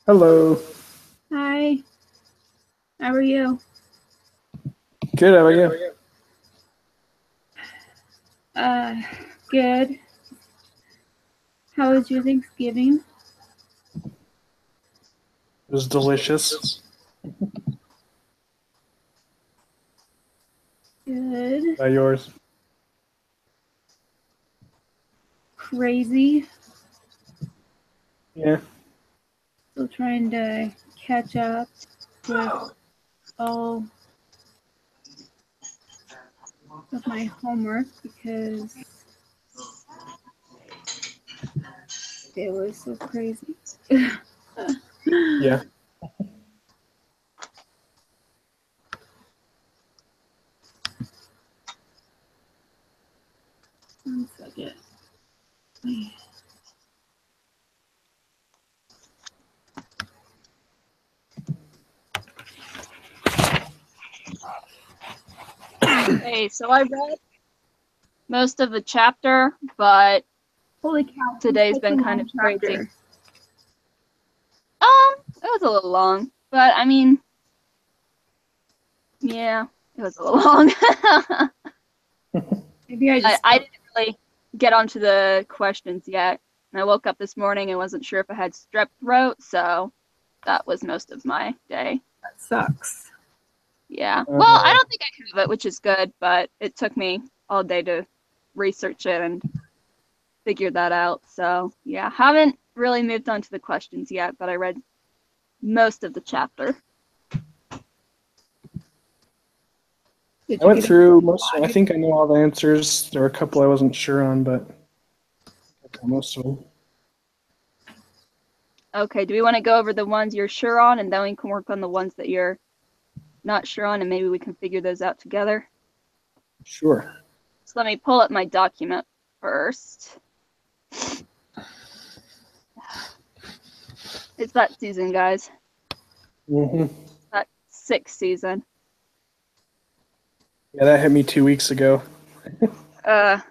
Hello. Hi. How are you? Good. How about you? Uh, good. How was your Thanksgiving? It was delicious. Good. By yours. Crazy. Yeah. Still trying to catch up with all of my homework because It was so crazy. Yeah. One second. Okay, so I read most of the chapter, but Holy cow! today's Such been a kind long of crazy. chapter. It was a little long, but I mean, yeah, it was a little long. Maybe I just. I didn't really get onto the questions yet. And I woke up this morning and wasn't sure if I had strep throat, so that was most of my day. That sucks. Yeah. Well, I don't think I have it, which is good, but it took me all day to research it and figure that out. So, yeah, haven't really moved on to the questions yet, but I read most of the chapter. Did I you went get through most. I think I know all the answers. There were a couple I wasn't sure on, but I got most of them. Okay, do we want to go over the ones you're sure on, and then we can work on the ones that you're not sure on, and maybe we can figure those out together? Sure. So let me pull up my document first. It's that season, guys. Mhm. That 6th season. Yeah, that hit me 2 weeks ago. Uh, I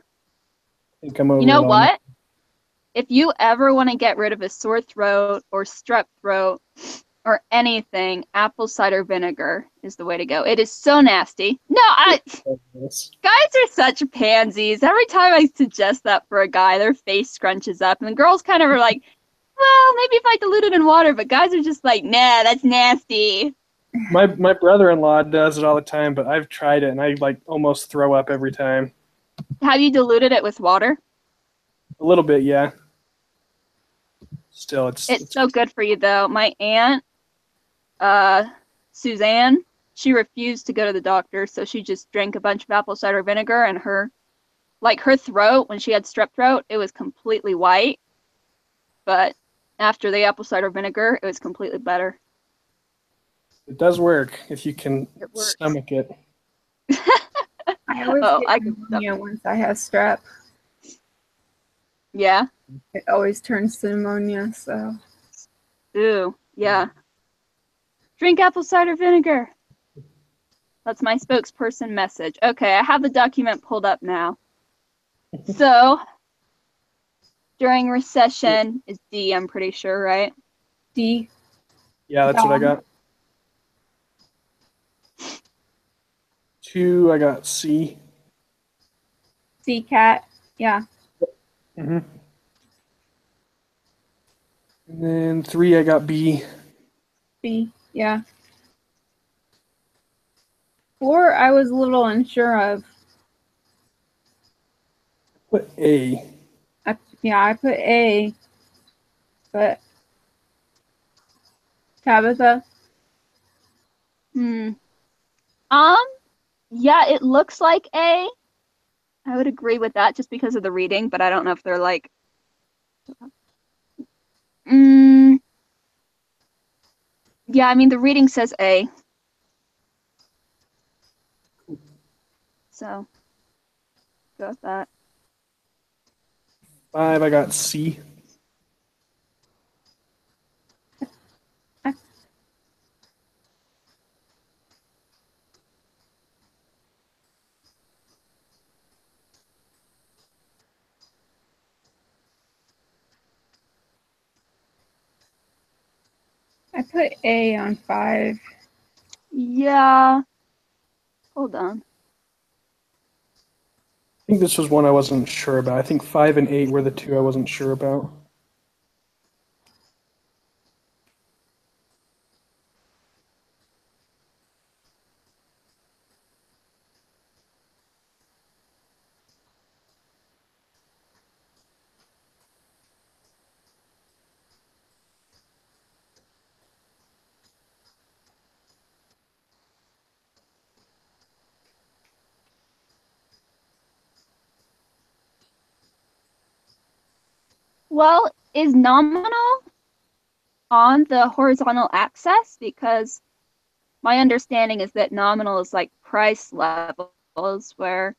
think I'm over you know it on. what? If you ever want to get rid of a sore throat or strep throat or anything, apple cider vinegar is the way to go. It is so nasty. No, Yes. guys are such pansies. Every time I suggest that for a guy, their face scrunches up, and the girls kind of are like, well, maybe if I dilute it in water, but guys are just like, nah, that's nasty. My brother-in-law does it all the time, but I've tried it and I like almost throw up every time. Have you diluted it with water? A little bit, yeah. Still, It's so good for you, though. My aunt, Suzanne, she refused to go to the doctor, so she just drank a bunch of apple cider vinegar, and her throat, when she had strep throat, it was completely white. But after the apple cider vinegar, it was completely better. It does work if you can It works. stomach it. I always Oh, get I can pneumonia once I have strep. Yeah. It always turns to pneumonia, so. Ooh, yeah. Drink apple cider vinegar. That's my spokesperson message. Okay, I have the document pulled up now. So, during recession is D, I'm pretty sure, right? D. Yeah, that's what I got. 2, I got C. C cat. Yeah. Mm-hmm. And then 3, I got B. B. Yeah. 4, I was a little unsure of. Put A. I put A. But Tabitha. Yeah, it looks like A. I would agree with that just because of the reading, but I don't know if they're like. Yeah, I mean the reading says A. So go with that. 5, I got C. I put A on 5. Yeah. Hold on. I think this was one I wasn't sure about. I think 5 and 8 were the 2 I wasn't sure about. Well, is nominal on the horizontal axis? Because my understanding is that nominal is like price levels, where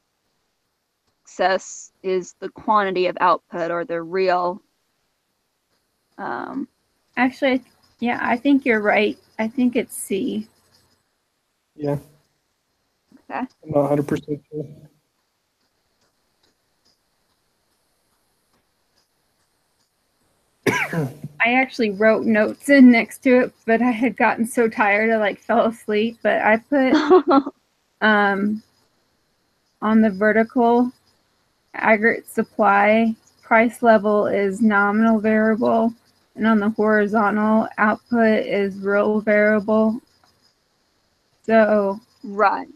axis is the quantity of output or the real. Actually, yeah, I think you're right. I think it's C. Yeah. Okay. I'm not 100% sure. I actually wrote notes in next to it, but I had gotten so tired I fell asleep. But I put on the vertical aggregate supply price level is nominal variable, and on the horizontal output is real variable. So Right.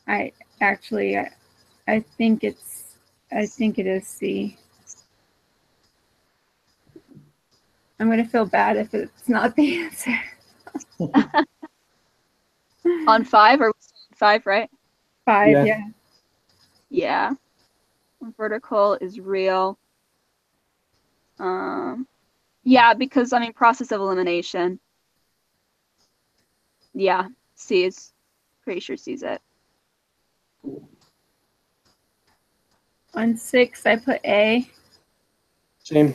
I think it is C. I'm gonna feel bad if it's not the answer. On 5 or 5, right? 5, Yeah. yeah. Yeah. Vertical is real. Yeah, because I mean process of elimination. Yeah, C is pretty sure C's it. On 6, I put A. Same.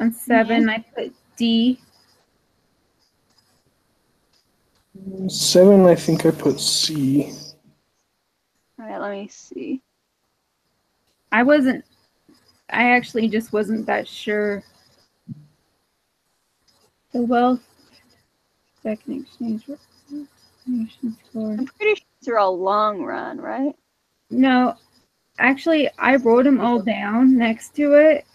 On 7, I put D. 7, I think I put C. All right, let me see. I actually just wasn't that sure. The wealth second exchange score. I'm pretty sure these are all long run, right? No, actually, I wrote them all down next to it.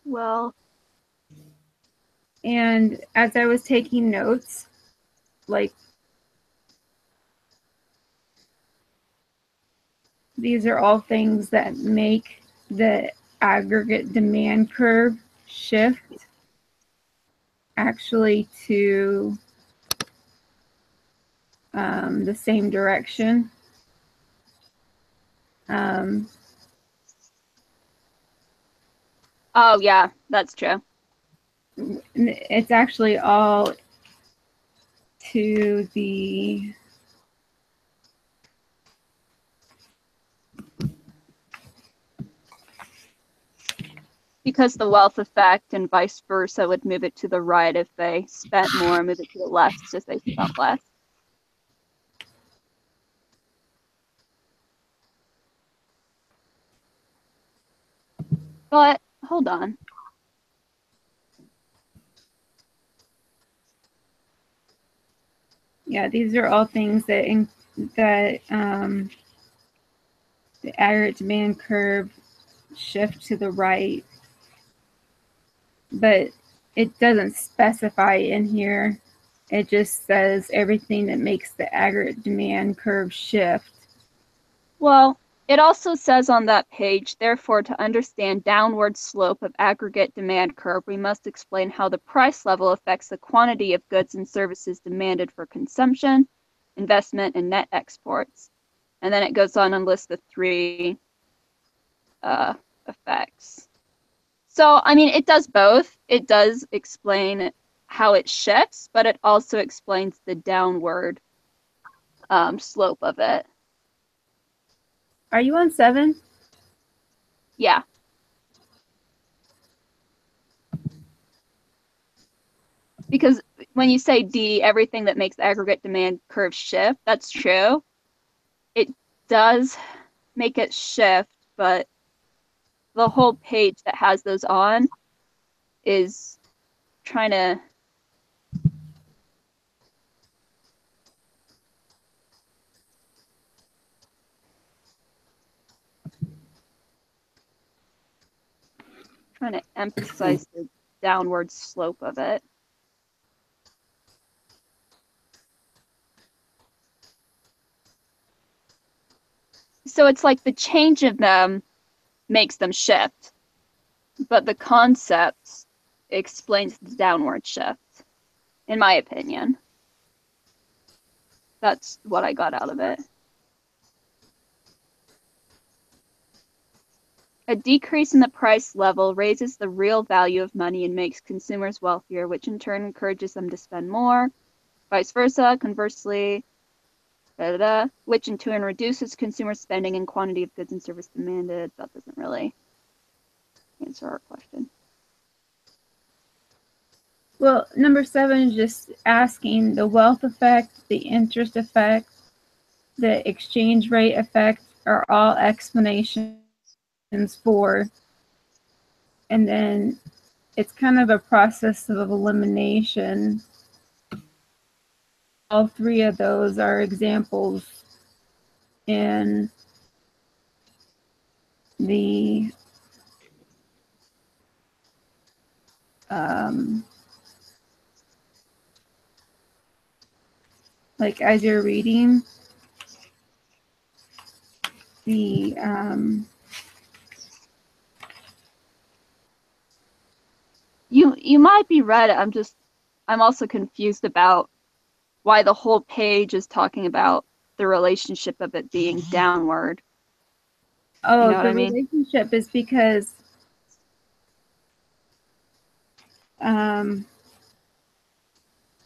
Well, And as I was taking notes, these are all things that make the aggregate demand curve shift actually to the same direction. oh yeah, that's true. It's actually all to the Because the wealth effect and vice versa would move it to the right if they spent more, move it to the left if they spent less. But hold on. Yeah, these are all things that the aggregate demand curve shift to the right, but it doesn't specify in here. It just says everything that makes the aggregate demand curve shift. Well, it also says on that page, therefore, to understand downward slope of aggregate demand curve, we must explain how the price level affects the quantity of goods and services demanded for consumption, investment, and net exports. And then it goes on and lists the 3 effects. So, I mean, it does both. It does explain how it shifts, but it also explains the downward slope of it. Are you on 7? Yeah. Because when you say D, everything that makes the aggregate demand curve shift, that's true. It does make it shift, but the whole page that has those on is trying to emphasize the downward slope of it. So it's like the change of them makes them shift, but the concept explains the downward shift, in my opinion. That's what I got out of it. A decrease in the price level raises the real value of money and makes consumers wealthier, which in turn encourages them to spend more. Vice versa, conversely, which in turn reduces consumer spending and quantity of goods and service demanded. That doesn't really answer our question. Well, number 7 is just asking the wealth effect, the interest effect, the exchange rate effect are all explanations for, and then it's kind of a process of elimination. All 3 of those are examples in the like as you're reading the you might be right. I'm also confused about why the whole page is talking about the relationship of it being downward. oh, You know what the I mean? relationship is because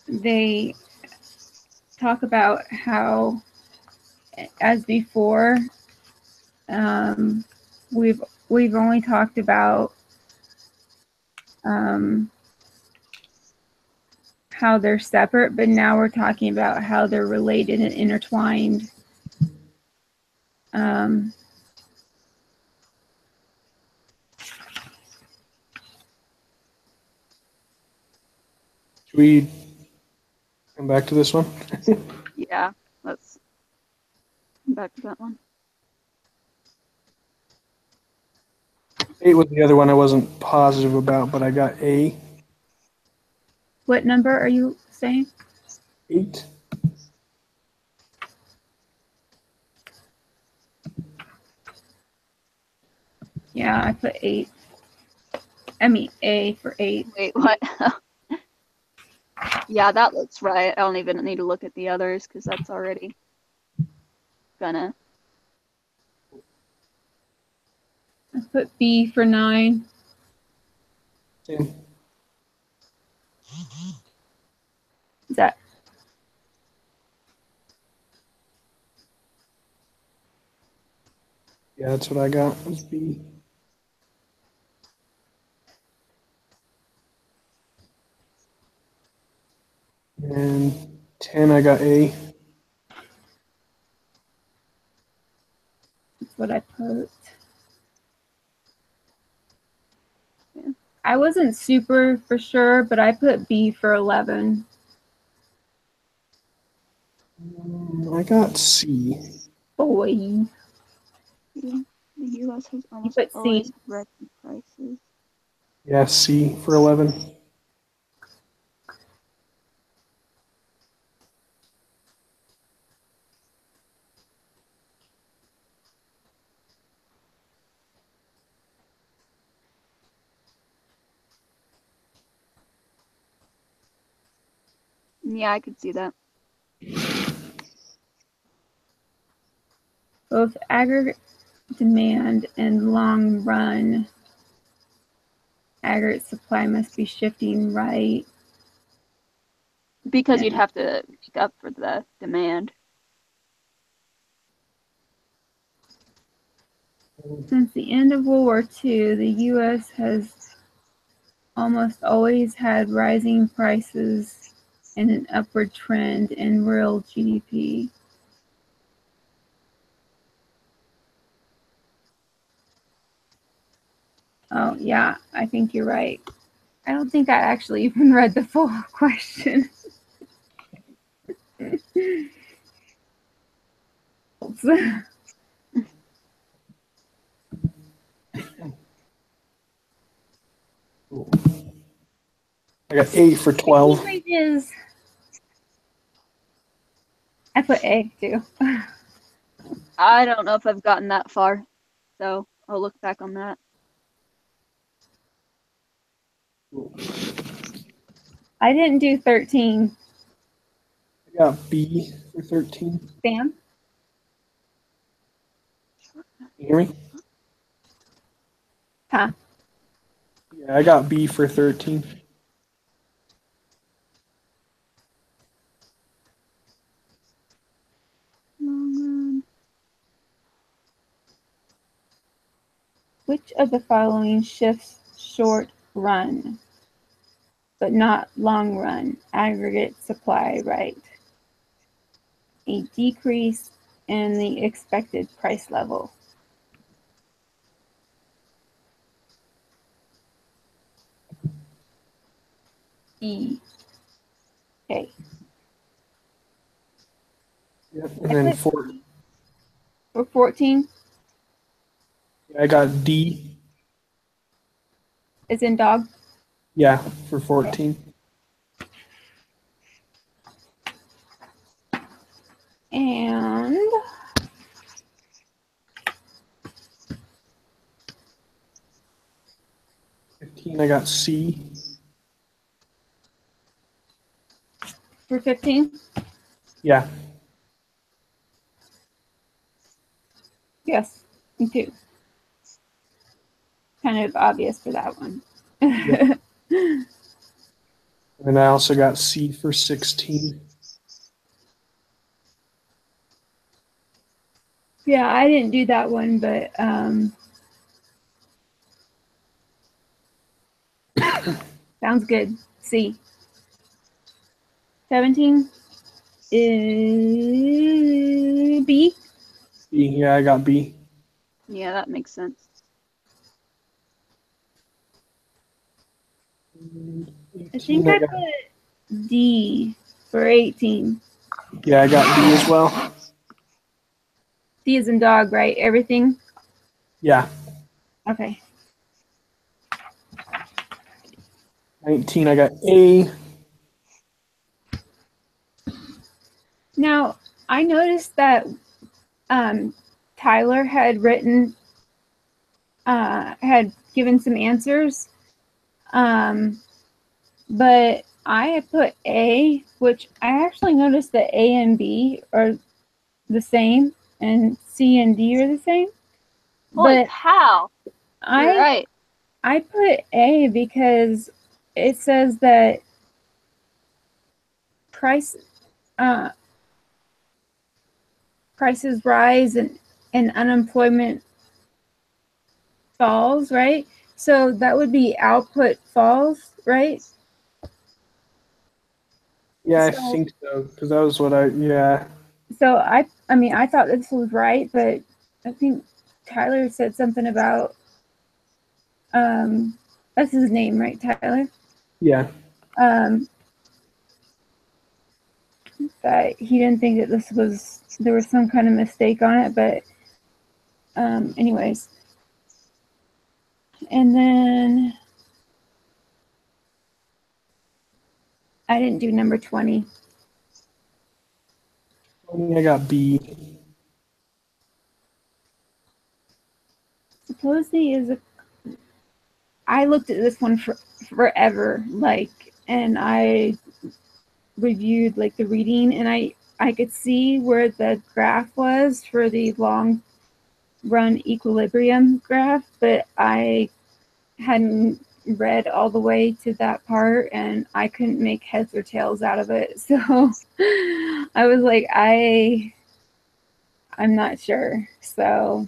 they talk about how, as before, we've only talked about how they're separate, but now we're talking about how they're related and intertwined. Should we come back to this one? Yeah, let's come back to that one. 8 was the other one I wasn't positive about, but I got A. What number are you saying? 8. Yeah, I put 8. I mean A for 8. Wait, what? Yeah, that looks right. I don't even need to look at the others because that's already gonna. I put B for 9. Same. Is that Yeah, that's what I got. Was B. And 10, I got A. that's what I put? Yeah. I wasn't super for sure, but I put B for 11. I got C. Boy. The U.S. has almost put C. always record prices. Yeah, C for 11. Yeah, I could see that. Both aggregate demand and long run aggregate supply must be shifting right. Because you'd have to make up for the demand. Since the end of World War II, the U.S. has almost always had rising prices and an upward trend in real GDP. Oh, yeah, I think you're right. I don't think I actually even read the full question. I got 8 for 12. Languages. I put A too. I don't know if I've gotten that far, so I'll look back on that. I didn't do 13. I got B for 13. Sam? Can you hear me? Huh? Yeah, I got B for 13. Long run. Which of the following shifts short run, but not long run, aggregate supply right? A decrease in the expected price level. E. Okay. Yep. And then for For 14 I got D. is in dog. Yeah, for 14. And 15, I got C. for 15, Yeah. yes, me too. Kind of obvious for that one. Yeah. And I also got C for 16. Yeah, I didn't do that one, but sounds good. C. 17 is B. B. Yeah, I got B. Yeah, that makes sense. I think I put D for 18. Yeah, I got D as well. D is in dog, right? Everything? Yeah. Okay. 19, I got A. Now, I noticed that Tyler had written, had given some answers, but I had put A, which I actually noticed that A and B are the same, and C and D are the same. Holy But cow! You're right. I put A because it says that prices rise and unemployment falls, right? So that would be output falls, right? Yeah, I So- think so. Because that was what yeah. So I mean, I thought this was right, but I think Tyler said something about that's his name, right, Tyler? Yeah. That he didn't think that there was some kind of mistake on it, but anyways. And then I didn't do number 20. I got B. Supposedly is a. I looked at this one for forever, like, and I reviewed like the reading, and I could see where the graph was for the long run equilibrium graph, but I hadn't read all the way to that part, and I couldn't make heads or tails out of it. So I was like, I'm not sure. So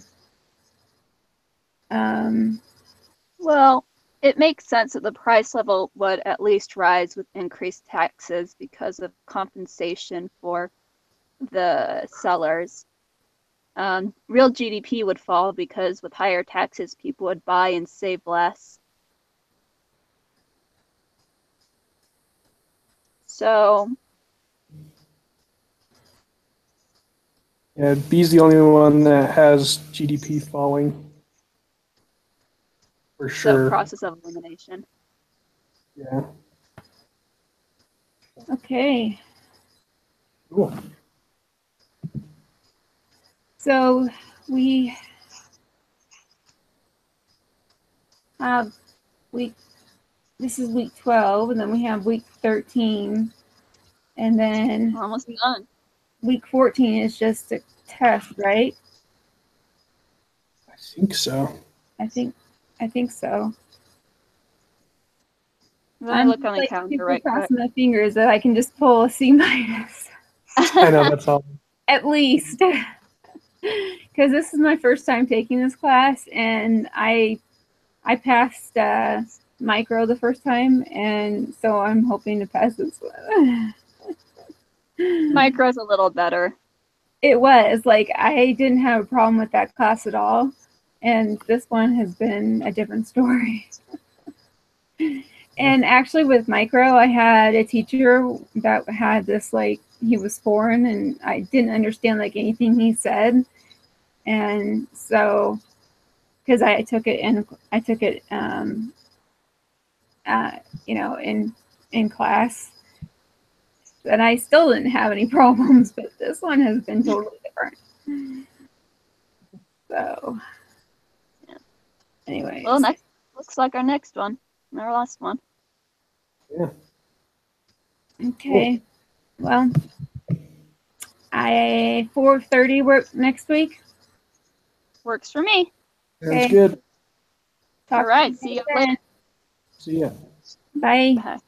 Well, it makes sense that the price level would at least rise with increased taxes because of compensation for the sellers. Real GDP would fall because with higher taxes, people would buy and save less. So, Yeah, B's the only one that has GDP falling. For so sure. process of elimination. Yeah. okay. Cool. So we have this is week 12, and then we have week 13. And then We're almost done. week 14 is just a test, right? I think so. I think so. Let me look on the like calendar super right quick. crossing my fingers that I can just pull a C minus I know that's all. at least. Because this is my first time taking this class, and I passed micro the first time, and so I'm hoping to pass this one. Micro's a little better. It was like I didn't have a problem with that class at all, and this one has been a different story. And actually, with micro, I had a teacher that had this like he was foreign, and I didn't understand like anything he said, and so because I took it in class, and I still didn't have any problems, but this one has been totally different. So, anyway. Well, looks like our next one, our last one. Yeah. Okay. Well, I 4:30 work next week. Works for me. Sounds Okay. good. Talk All right. to See you then. later. See ya. Bye. Bye.